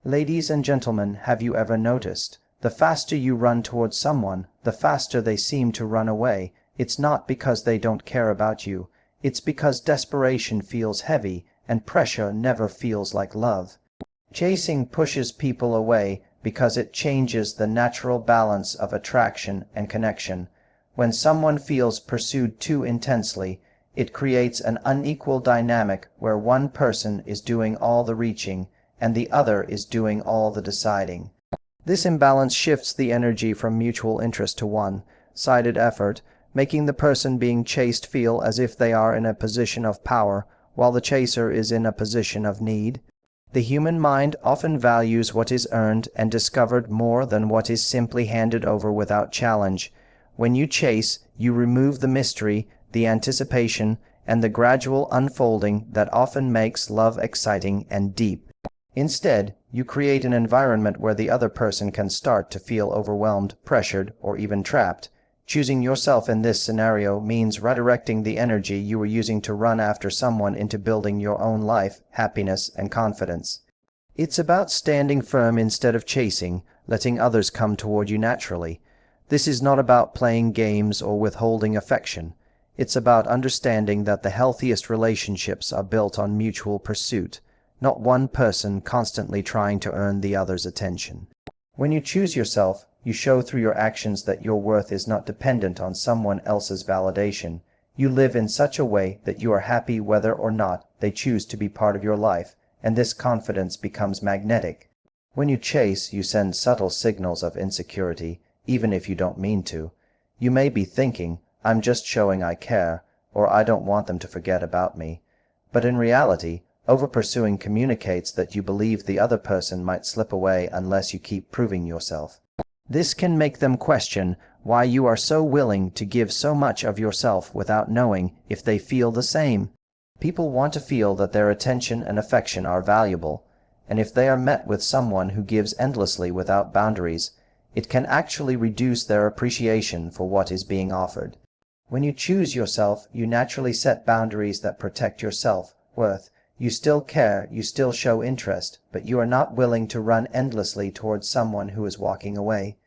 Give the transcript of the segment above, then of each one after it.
Ladies and gentlemen, have you ever noticed? The faster you run towards someone, the faster they seem to run away. It's not because they don't care about you. It's because desperation feels heavy, and pressure never feels like love. Chasing pushes people away because it changes the natural balance of attraction and connection. When someone feels pursued too intensely, it creates an unequal dynamic where one person is doing all the reaching and the other is doing all the deciding. This imbalance shifts the energy from mutual interest to one-sided effort, making the person being chased feel as if they are in a position of power, while the chaser is in a position of need. The human mind often values what is earned and discovered more than what is simply handed over without challenge. When you chase, you remove the mystery, the anticipation, and the gradual unfolding that often makes love exciting and deep. Instead, you create an environment where the other person can start to feel overwhelmed, pressured, or even trapped. Choosing yourself in this scenario means redirecting the energy you were using to run after someone into building your own life, happiness, and confidence. It's about standing firm instead of chasing, letting others come toward you naturally. This is not about playing games or withholding affection. It's about understanding that the healthiest relationships are built on mutual pursuit, not one person constantly trying to earn the other's attention. When you choose yourself, you show through your actions that your worth is not dependent on someone else's validation. You live in such a way that you are happy whether or not they choose to be part of your life, and this confidence becomes magnetic. When you chase, you send subtle signals of insecurity, even if you don't mean to. You may be thinking, "I'm just showing I care," or "I don't want them to forget about me." But in reality, overpursuing communicates that you believe the other person might slip away unless you keep proving yourself. This can make them question why you are so willing to give so much of yourself without knowing if they feel the same. People want to feel that their attention and affection are valuable, and if they are met with someone who gives endlessly without boundaries, it can actually reduce their appreciation for what is being offered. When you choose yourself, you naturally set boundaries that protect your self-worth. You still care, you still show interest, but you are not willing to run endlessly towards someone who is walking away.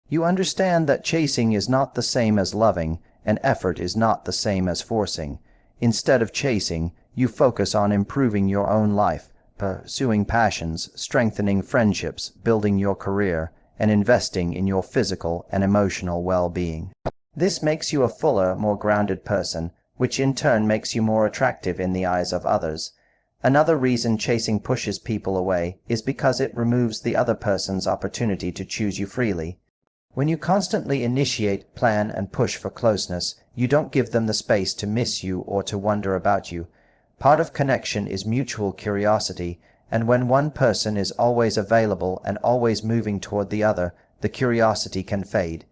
You understand that chasing is not the same as loving, and effort is not the same as forcing. Instead of chasing, you focus on improving your own life, pursuing passions, strengthening friendships, building your career, and investing in your physical and emotional well-being. This makes you a fuller, more grounded person, which in turn makes you more attractive in the eyes of others. Another reason chasing pushes people away is because it removes the other person's opportunity to choose you freely. When you constantly initiate, plan, and push for closeness, you don't give them the space to miss you or to wonder about you. Part of connection is mutual curiosity, and when one person is always available and always moving toward the other, the curiosity can fade.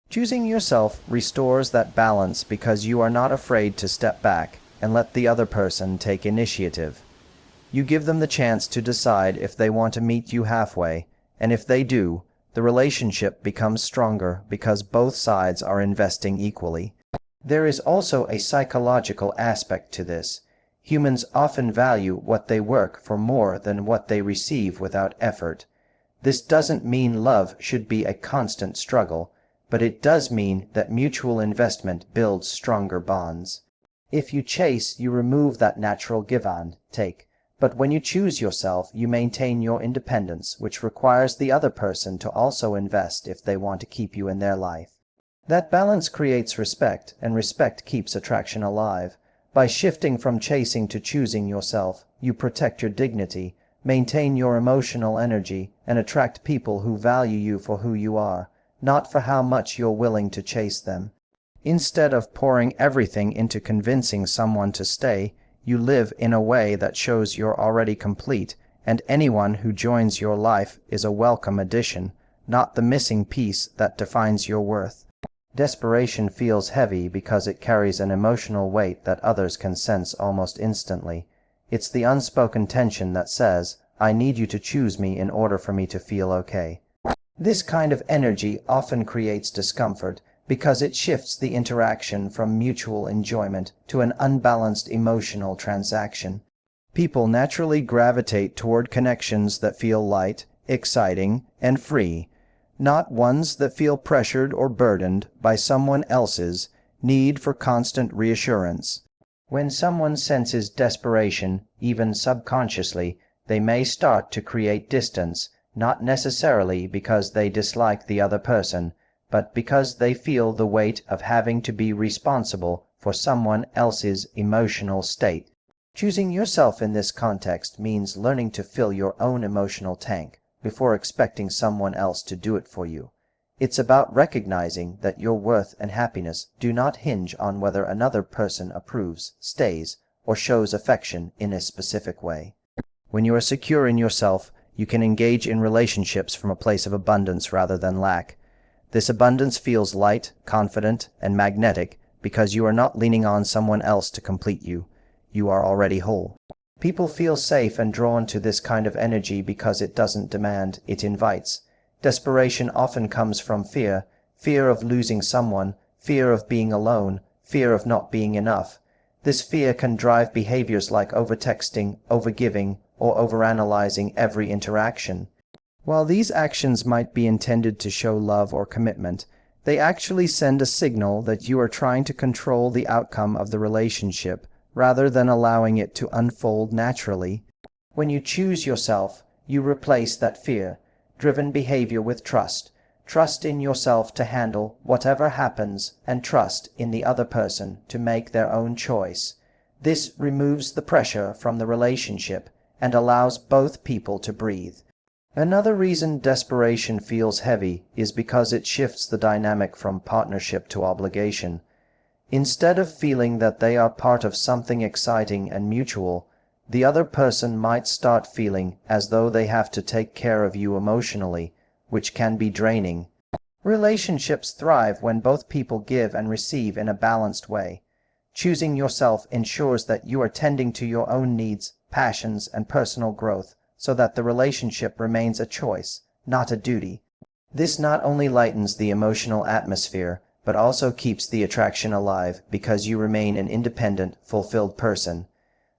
Choosing yourself restores that balance because you are not afraid to step back and let the other person take initiative. You give them the chance to decide if they want to meet you halfway, and if they do, the relationship becomes stronger because both sides are investing equally. There is also a psychological aspect to this. Humans often value what they work for more than what they receive without effort. This doesn't mean love should be a constant struggle, but it does mean that mutual investment builds stronger bonds. If you chase, you remove that natural give and take. But when you choose yourself, you maintain your independence, which requires the other person to also invest if they want to keep you in their life. That balance creates respect, and respect keeps attraction alive. By shifting from chasing to choosing yourself, you protect your dignity, maintain your emotional energy, and attract people who value you for who you are, not for how much you're willing to chase them. Instead of pouring everything into convincing someone to stay, you live in a way that shows you're already complete, and anyone who joins your life is a welcome addition, not the missing piece that defines your worth. Desperation feels heavy because it carries an emotional weight that others can sense almost instantly. It's the unspoken tension that says, "I need you to choose me in order for me to feel okay." This kind of energy often creates discomfort, because it shifts the interaction from mutual enjoyment to an unbalanced emotional transaction. People naturally gravitate toward connections that feel light, exciting, and free, not ones that feel pressured or burdened by someone else's need for constant reassurance. When someone senses desperation, even subconsciously, they may start to create distance, not necessarily because they dislike the other person, but because they feel the weight of having to be responsible for someone else's emotional state. Choosing yourself in this context means learning to fill your own emotional tank before expecting someone else to do it for you. It's about recognizing that your worth and happiness do not hinge on whether another person approves, stays, or shows affection in a specific way. When you are secure in yourself, you can engage in relationships from a place of abundance rather than lack. This abundance feels light, confident, and magnetic because you are not leaning on someone else to complete you. You are already whole. People feel safe and drawn to this kind of energy because it doesn't demand, it invites. Desperation often comes from fear, fear of losing someone, fear of being alone, fear of not being enough. This fear can drive behaviors like overtexting, overgiving, or overanalyzing every interaction. While these actions might be intended to show love or commitment, they actually send a signal that you are trying to control the outcome of the relationship rather than allowing it to unfold naturally. When you choose yourself, you replace that fear-driven behavior with trust. Trust in yourself to handle whatever happens, and trust in the other person to make their own choice. This removes the pressure from the relationship and allows both people to breathe. Another reason desperation feels heavy is because it shifts the dynamic from partnership to obligation. Instead of feeling that they are part of something exciting and mutual, the other person might start feeling as though they have to take care of you emotionally, which can be draining. Relationships thrive when both people give and receive in a balanced way. Choosing yourself ensures that you are tending to your own needs, passions, and personal growth so that the relationship remains a choice, not a duty. This not only lightens the emotional atmosphere, but also keeps the attraction alive because you remain an independent, fulfilled person.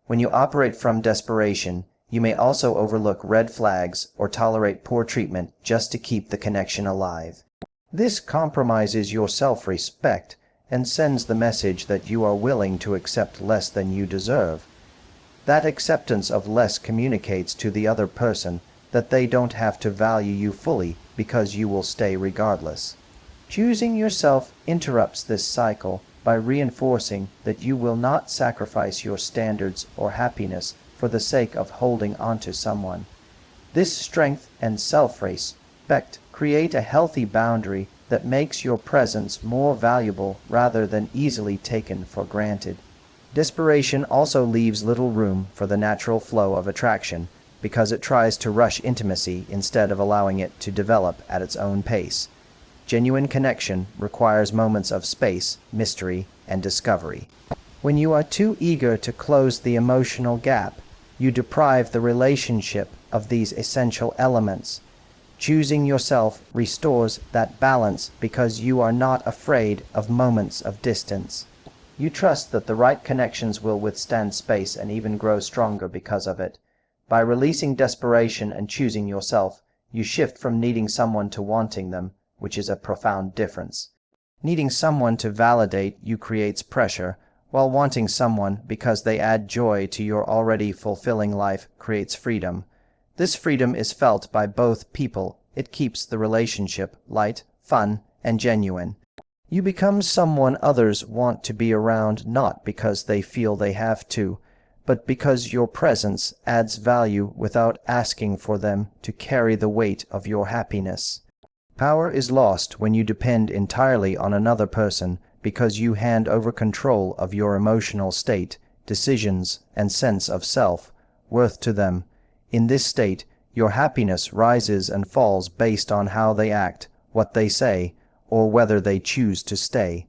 When you operate from desperation, you may also overlook red flags or tolerate poor treatment just to keep the connection alive. This compromises your self-respect and sends the message that you are willing to accept less than you deserve. That acceptance of less communicates to the other person that they don't have to value you fully because you will stay regardless. Choosing yourself interrupts this cycle by reinforcing that you will not sacrifice your standards or happiness for the sake of holding onto someone. This strength and self-respect create a healthy boundary that makes your presence more valuable rather than easily taken for granted. Desperation also leaves little room for the natural flow of attraction because it tries to rush intimacy instead of allowing it to develop at its own pace. Genuine connection requires moments of space, mystery, and discovery. When you are too eager to close the emotional gap, you deprive the relationship of these essential elements. Choosing yourself restores that balance because you are not afraid of moments of distance. You trust that the right connections will withstand space and even grow stronger because of it. By releasing desperation and choosing yourself, you shift from needing someone to wanting them, which is a profound difference. Needing someone to validate you creates pressure, while wanting someone because they add joy to your already fulfilling life creates freedom. This freedom is felt by both people. It keeps the relationship light, fun, and genuine. You become someone others want to be around not because they feel they have to, but because your presence adds value without asking for them to carry the weight of your happiness. Power is lost when you depend entirely on another person because you hand over control of your emotional state, decisions, and sense of self-worth to them. In this state, your happiness rises and falls based on how they act, what they say, or whether they choose to stay.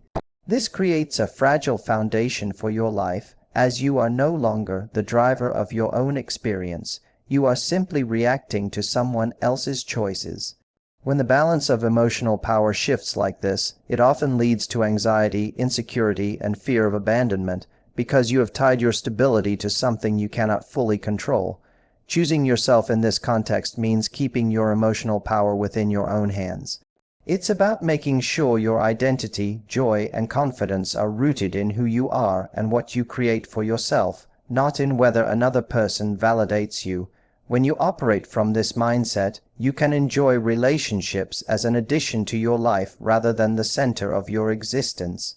This creates a fragile foundation for your life, as you are no longer the driver of your own experience. You are simply reacting to someone else's choices. When the balance of emotional power shifts like this, it often leads to anxiety, insecurity, and fear of abandonment, because you have tied your stability to something you cannot fully control. Choosing yourself in this context means keeping your emotional power within your own hands. It's about making sure your identity, joy, and confidence are rooted in who you are and what you create for yourself, not in whether another person validates you. When you operate from this mindset, you can enjoy relationships as an addition to your life rather than the center of your existence.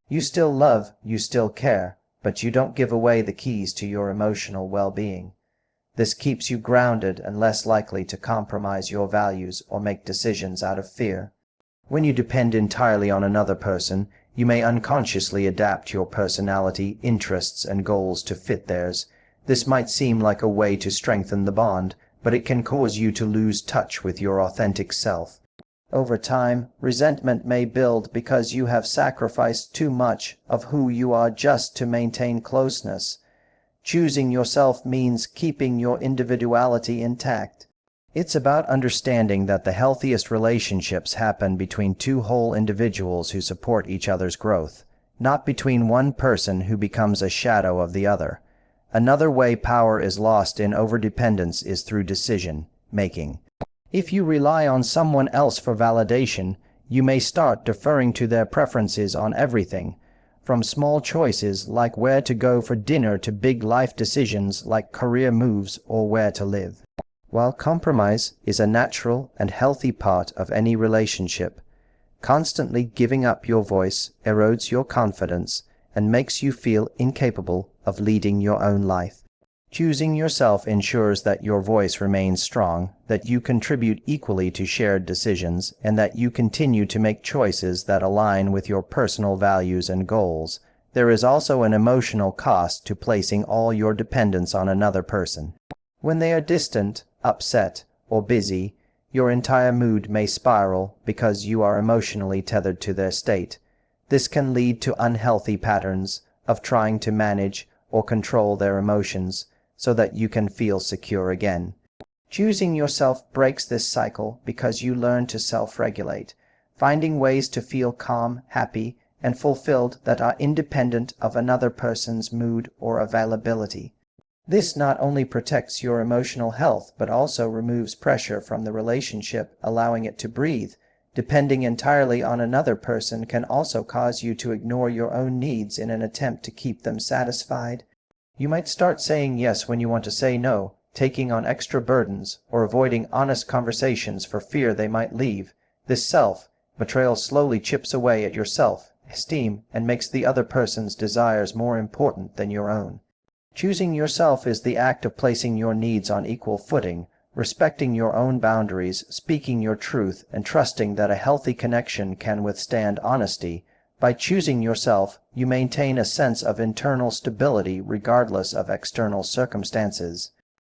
You still love, you still care, but you don't give away the keys to your emotional well-being. This keeps you grounded and less likely to compromise your values or make decisions out of fear. When you depend entirely on another person, you may unconsciously adapt your personality, interests, and goals to fit theirs. This might seem like a way to strengthen the bond, but it can cause you to lose touch with your authentic self. Over time, resentment may build because you have sacrificed too much of who you are just to maintain closeness. Choosing yourself means keeping your individuality intact. It's about understanding that the healthiest relationships happen between two whole individuals who support each other's growth, not between one person who becomes a shadow of the other. Another way power is lost in overdependence is through decision making. If you rely on someone else for validation, you may start deferring to their preferences on everything, from small choices like where to go for dinner to big life decisions like career moves or where to live. While compromise is a natural and healthy part of any relationship, constantly giving up your voice erodes your confidence and makes you feel incapable of leading your own life. Choosing yourself ensures that your voice remains strong, that you contribute equally to shared decisions, and that you continue to make choices that align with your personal values and goals. There is also an emotional cost to placing all your dependence on another person. When they are distant, upset, or busy, your entire mood may spiral because you are emotionally tethered to their state. This can lead to unhealthy patterns of trying to manage or control their emotions so that you can feel secure again. Choosing yourself breaks this cycle because you learn to self-regulate, finding ways to feel calm, happy, and fulfilled that are independent of another person's mood or availability. This not only protects your emotional health but also removes pressure from the relationship, allowing it to breathe. Depending entirely on another person can also cause you to ignore your own needs in an attempt to keep them satisfied. You might start saying yes when you want to say no, taking on extra burdens, or avoiding honest conversations for fear they might leave. This self-betrayal slowly chips away at your self-esteem and makes the other person's desires more important than your own. Choosing yourself is the act of placing your needs on equal footing, respecting your own boundaries, speaking your truth, and trusting that a healthy connection can withstand honesty. By choosing yourself, you maintain a sense of internal stability regardless of external circumstances.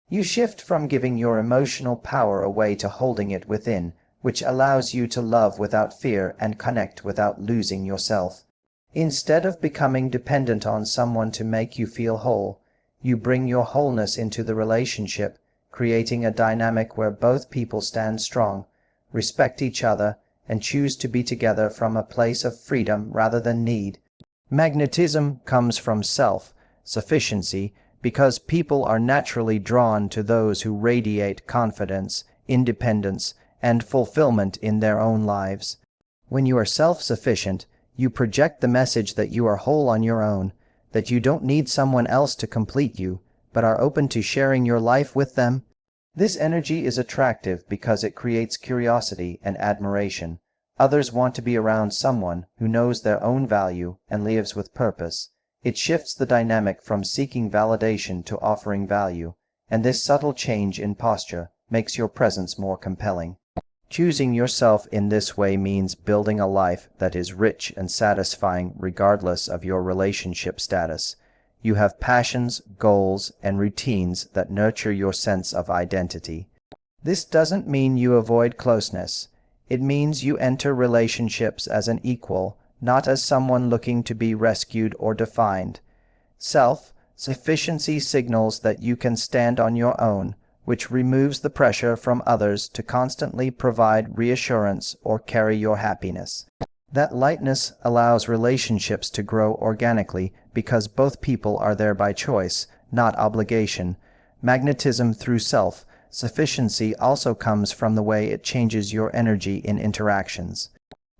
You shift from giving your emotional power away to holding it within, which allows you to love without fear and connect without losing yourself. Instead of becoming dependent on someone to make you feel whole, you bring your wholeness into the relationship, creating a dynamic where both people stand strong, respect each other, and choose to be together from a place of freedom rather than need. Magnetism comes from self-sufficiency because people are naturally drawn to those who radiate confidence, independence, and fulfillment in their own lives. When you are self-sufficient, you project the message that you are whole on your own, that you don't need someone else to complete you, but are open to sharing your life with them. This energy is attractive because it creates curiosity and admiration. Others want to be around someone who knows their own value and lives with purpose. It shifts the dynamic from seeking validation to offering value, and this subtle change in posture makes your presence more compelling. Choosing yourself in this way means building a life that is rich and satisfying regardless of your relationship status. You have passions, goals, and routines that nurture your sense of identity. This doesn't mean you avoid closeness. It means you enter relationships as an equal, not as someone looking to be rescued or defined. Self-sufficiency signals that you can stand on your own, which removes the pressure from others to constantly provide reassurance or carry your happiness. That lightness allows relationships to grow organically because both people are there by choice, not obligation. Magnetism through self-sufficiency also comes from the way it changes your energy in interactions.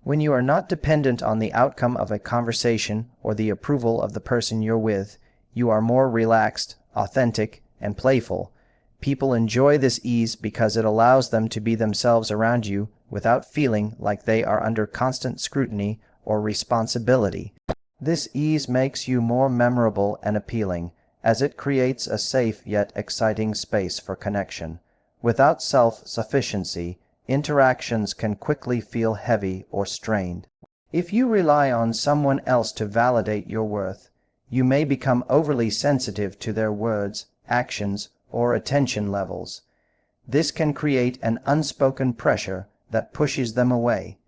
When you are not dependent on the outcome of a conversation or the approval of the person you're with, you are more relaxed, authentic, and playful. People enjoy this ease because it allows them to be themselves around you without feeling like they are under constant scrutiny or responsibility. This ease makes you more memorable and appealing, as it creates a safe yet exciting space for connection. Without self-sufficiency, interactions can quickly feel heavy or strained. If you rely on someone else to validate your worth, you may become overly sensitive to their words, actions, or attention levels. This can create an unspoken pressure that pushes them away.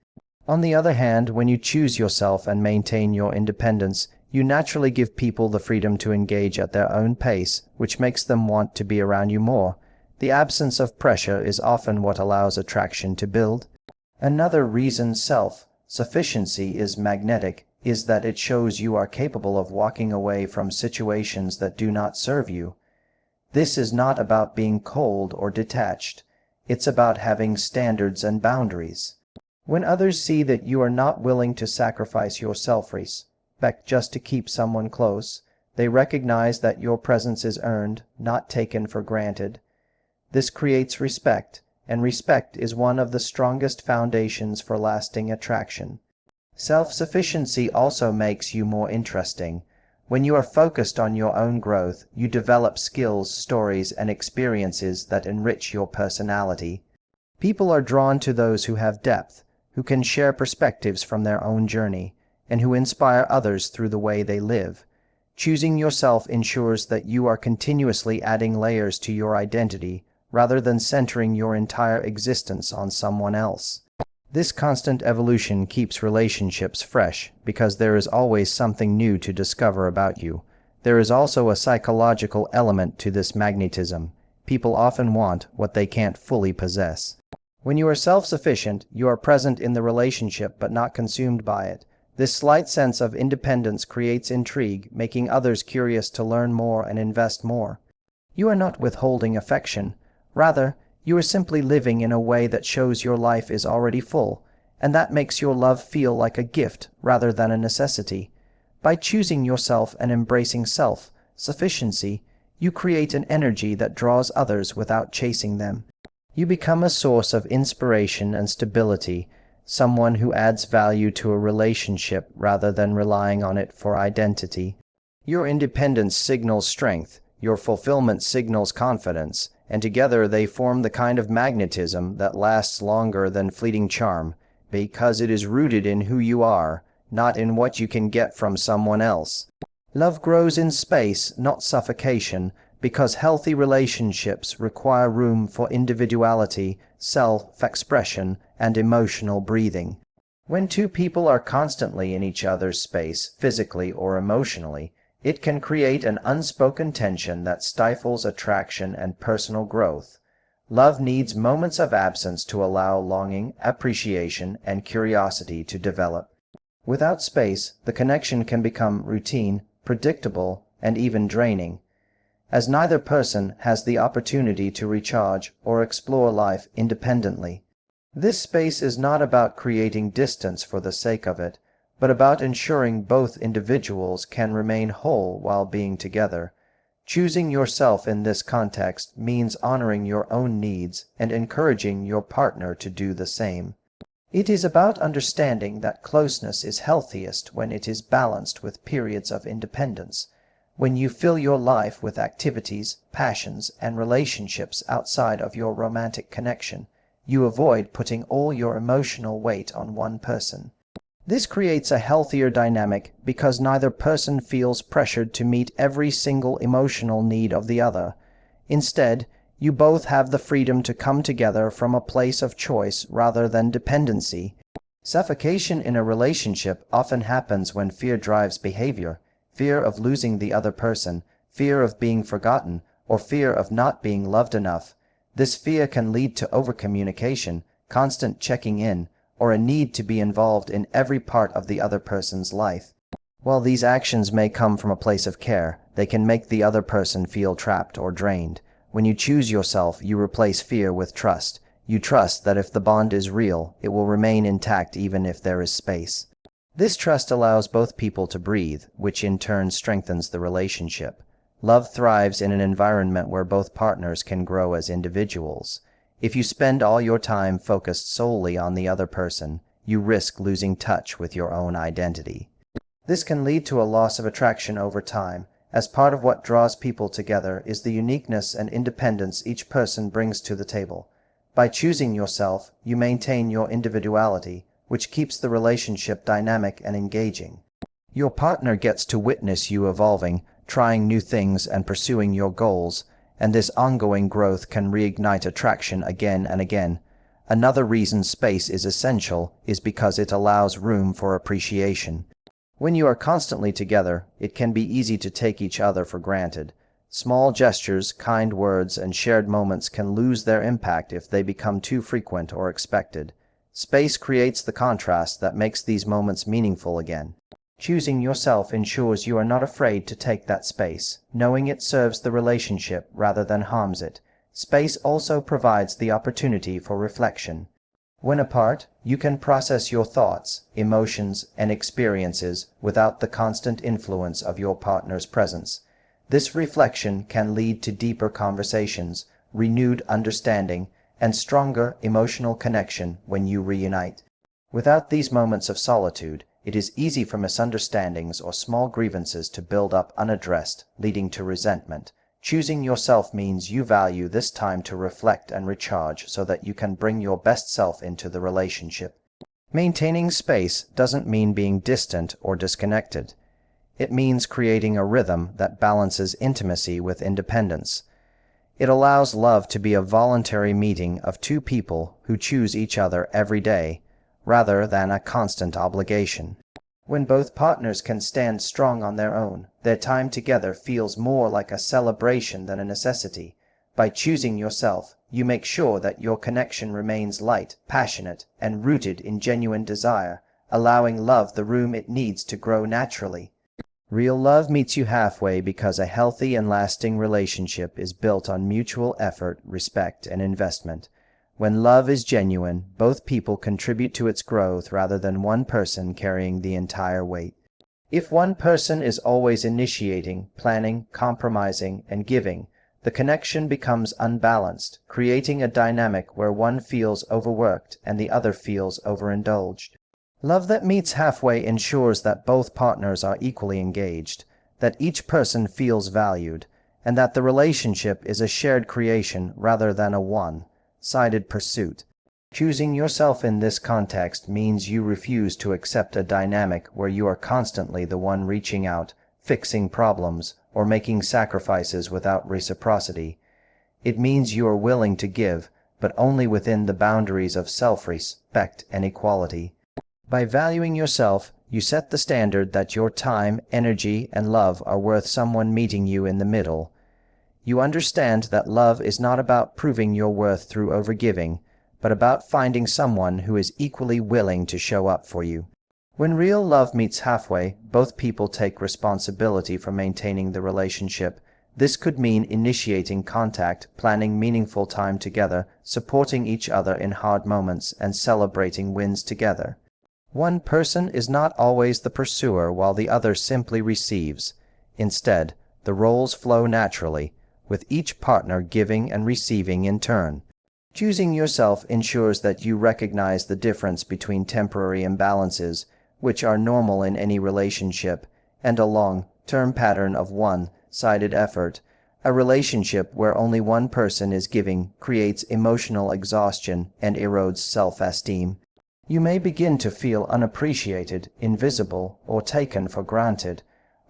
On the other hand, when you choose yourself and maintain your independence, you naturally give people the freedom to engage at their own pace, which makes them want to be around you more. The absence of pressure is often what allows attraction to build. Another reason self-sufficiency is magnetic is that it shows you are capable of walking away from situations that do not serve you. This is not about being cold or detached. It's about having standards and boundaries. When others see that you are not willing to sacrifice your self-respect just to keep someone close, they recognize that your presence is earned, not taken for granted. This creates respect, and respect is one of the strongest foundations for lasting attraction. Self-sufficiency also makes you more interesting. When you are focused on your own growth, you develop skills, stories, and experiences that enrich your personality. People are drawn to those who have depth, who can share perspectives from their own journey, and who inspire others through the way they live. Choosing yourself ensures that you are continuously adding layers to your identity, rather than centering your entire existence on someone else. This constant evolution keeps relationships fresh because there is always something new to discover about you. There is also a psychological element to this magnetism. People often want what they can't fully possess. When you are self-sufficient, you are present in the relationship but not consumed by it. This slight sense of independence creates intrigue, making others curious to learn more and invest more. You are not withholding affection. Rather, you are simply living in a way that shows your life is already full, and that makes your love feel like a gift rather than a necessity. By choosing yourself and embracing self-sufficiency, you create an energy that draws others without chasing them. You become a source of inspiration and stability, someone who adds value to a relationship rather than relying on it for identity. Your independence signals strength, your fulfillment signals confidence, and together they form the kind of magnetism that lasts longer than fleeting charm, because it is rooted in who you are, not in what you can get from someone else. Love grows in space, not suffocation, because healthy relationships require room for individuality, self-expression, and emotional breathing. When two people are constantly in each other's space, physically or emotionally, it can create an unspoken tension that stifles attraction and personal growth. Love needs moments of absence to allow longing, appreciation, and curiosity to develop. Without space, the connection can become routine, predictable, and even draining, as neither person has the opportunity to recharge or explore life independently. This space is not about creating distance for the sake of it, but about ensuring both individuals can remain whole while being together. Choosing yourself in this context means honoring your own needs and encouraging your partner to do the same. It is about understanding that closeness is healthiest when it is balanced with periods of independence. When you fill your life with activities, passions, and relationships outside of your romantic connection, you avoid putting all your emotional weight on one person. This creates a healthier dynamic because neither person feels pressured to meet every single emotional need of the other. Instead, you both have the freedom to come together from a place of choice rather than dependency. Suffocation in a relationship often happens when fear drives behavior. Fear of losing the other person, fear of being forgotten, or fear of not being loved enough. This fear can lead to overcommunication, constant checking in, or a need to be involved in every part of the other person's life. While these actions may come from a place of care, they can make the other person feel trapped or drained. When you choose yourself, you replace fear with trust. You trust that if the bond is real, it will remain intact even if there is space. This trust allows both people to breathe, which in turn strengthens the relationship. Love thrives in an environment where both partners can grow as individuals. If you spend all your time focused solely on the other person, you risk losing touch with your own identity. This can lead to a loss of attraction over time, as part of what draws people together is the uniqueness and independence each person brings to the table. By choosing yourself, you maintain your individuality, which keeps the relationship dynamic and engaging. Your partner gets to witness you evolving, trying new things and pursuing your goals, and this ongoing growth can reignite attraction again and again. Another reason space is essential is because it allows room for appreciation. When you are constantly together, it can be easy to take each other for granted. Small gestures, kind words, and shared moments can lose their impact if they become too frequent or expected. Space creates the contrast that makes these moments meaningful again. Choosing yourself ensures you are not afraid to take that space, knowing it serves the relationship rather than harms it. Space also provides the opportunity for reflection. When apart, you can process your thoughts, emotions, and experiences without the constant influence of your partner's presence. This reflection can lead to deeper conversations, renewed understanding, and stronger emotional connection when you reunite. Without these moments of solitude, it is easy for misunderstandings or small grievances to build up unaddressed, leading to resentment. Choosing yourself means you value this time to reflect and recharge so that you can bring your best self into the relationship. Maintaining space doesn't mean being distant or disconnected. It means creating a rhythm that balances intimacy with independence. It allows love to be a voluntary meeting of two people who choose each other every day, rather than a constant obligation. When both partners can stand strong on their own, their time together feels more like a celebration than a necessity. By choosing yourself, you make sure that your connection remains light, passionate, and rooted in genuine desire, allowing love the room it needs to grow naturally. Real love meets you halfway because a healthy and lasting relationship is built on mutual effort, respect, and investment. When love is genuine, both people contribute to its growth rather than one person carrying the entire weight. If one person is always initiating, planning, compromising, and giving, the connection becomes unbalanced, creating a dynamic where one feels overworked and the other feels overindulged. Love that meets halfway ensures that both partners are equally engaged, that each person feels valued, and that the relationship is a shared creation rather than a one-sided pursuit. Choosing yourself in this context means you refuse to accept a dynamic where you are constantly the one reaching out, fixing problems, or making sacrifices without reciprocity. It means you are willing to give, but only within the boundaries of self-respect and equality. By valuing yourself, you set the standard that your time, energy, and love are worth someone meeting you in the middle. You understand that love is not about proving your worth through overgiving, but about finding someone who is equally willing to show up for you. When real love meets halfway, both people take responsibility for maintaining the relationship. This could mean initiating contact, planning meaningful time together, supporting each other in hard moments, and celebrating wins together. One person is not always the pursuer while the other simply receives. Instead, the roles flow naturally, with each partner giving and receiving in turn. Choosing yourself ensures that you recognize the difference between temporary imbalances, which are normal in any relationship, and a long-term pattern of one-sided effort. A relationship where only one person is giving creates emotional exhaustion and erodes self-esteem. You may begin to feel unappreciated, invisible, or taken for granted.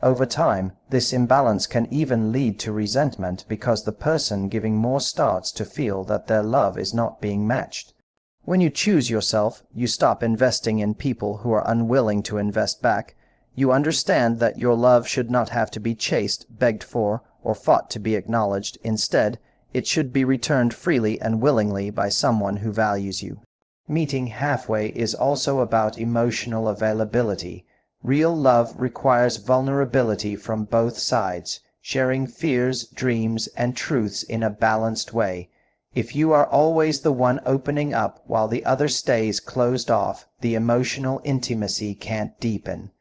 Over time, this imbalance can even lead to resentment because the person giving more starts to feel that their love is not being matched. When you choose yourself, you stop investing in people who are unwilling to invest back. You understand that your love should not have to be chased, begged for, or fought to be acknowledged. Instead, it should be returned freely and willingly by someone who values you. Meeting halfway is also about emotional availability. Real love requires vulnerability from both sides. sharing fears, dreams, and truths in a balanced way. If you are always the one opening up while the other stays closed off, the emotional intimacy can't deepen.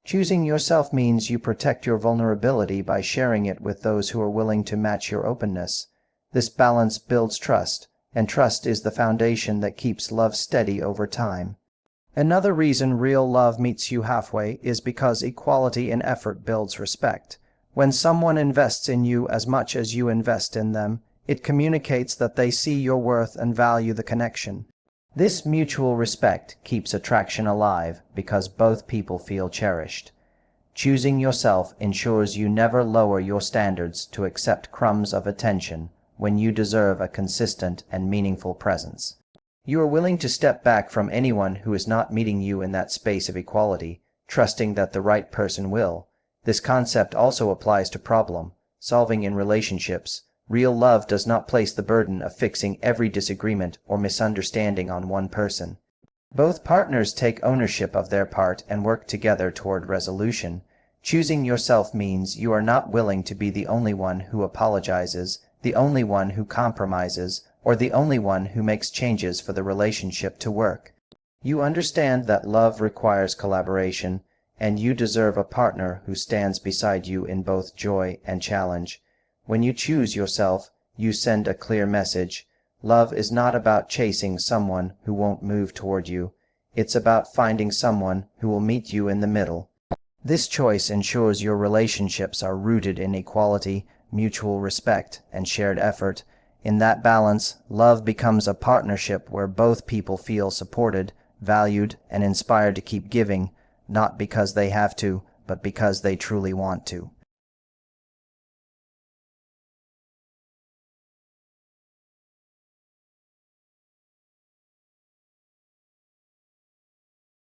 Choosing yourself means you protect your vulnerability by sharing it with those who are willing to match your openness. This balance builds trust, and trust is the foundation that keeps love steady over time. Another reason real love meets you halfway is because equality in effort builds respect. When someone invests in you as much as you invest in them, it communicates that they see your worth and value the connection. This mutual respect keeps attraction alive because both people feel cherished. Choosing yourself ensures you never lower your standards to accept crumbs of attention when you deserve a consistent and meaningful presence. You are willing to step back from anyone who is not meeting you in that space of equality, trusting that the right person will. This concept also applies to problem solving in relationships. Real love does not place the burden of fixing every disagreement or misunderstanding on one person. Both partners take ownership of their part and work together toward resolution. Choosing yourself means you are not willing to be the only one who apologizes, the only one who compromises, or the only one who makes changes for the relationship to work. You understand that love requires collaboration, and you deserve a partner who stands beside you in both joy and challenge. When you choose yourself, you send a clear message. Love is not about chasing someone who won't move toward you. It's about finding someone who will meet you in the middle. This choice ensures your relationships are rooted in equality, mutual respect, and shared effort. In that balance, love becomes a partnership where both people feel supported, valued, and inspired to keep giving, not because they have to, but because they truly want to.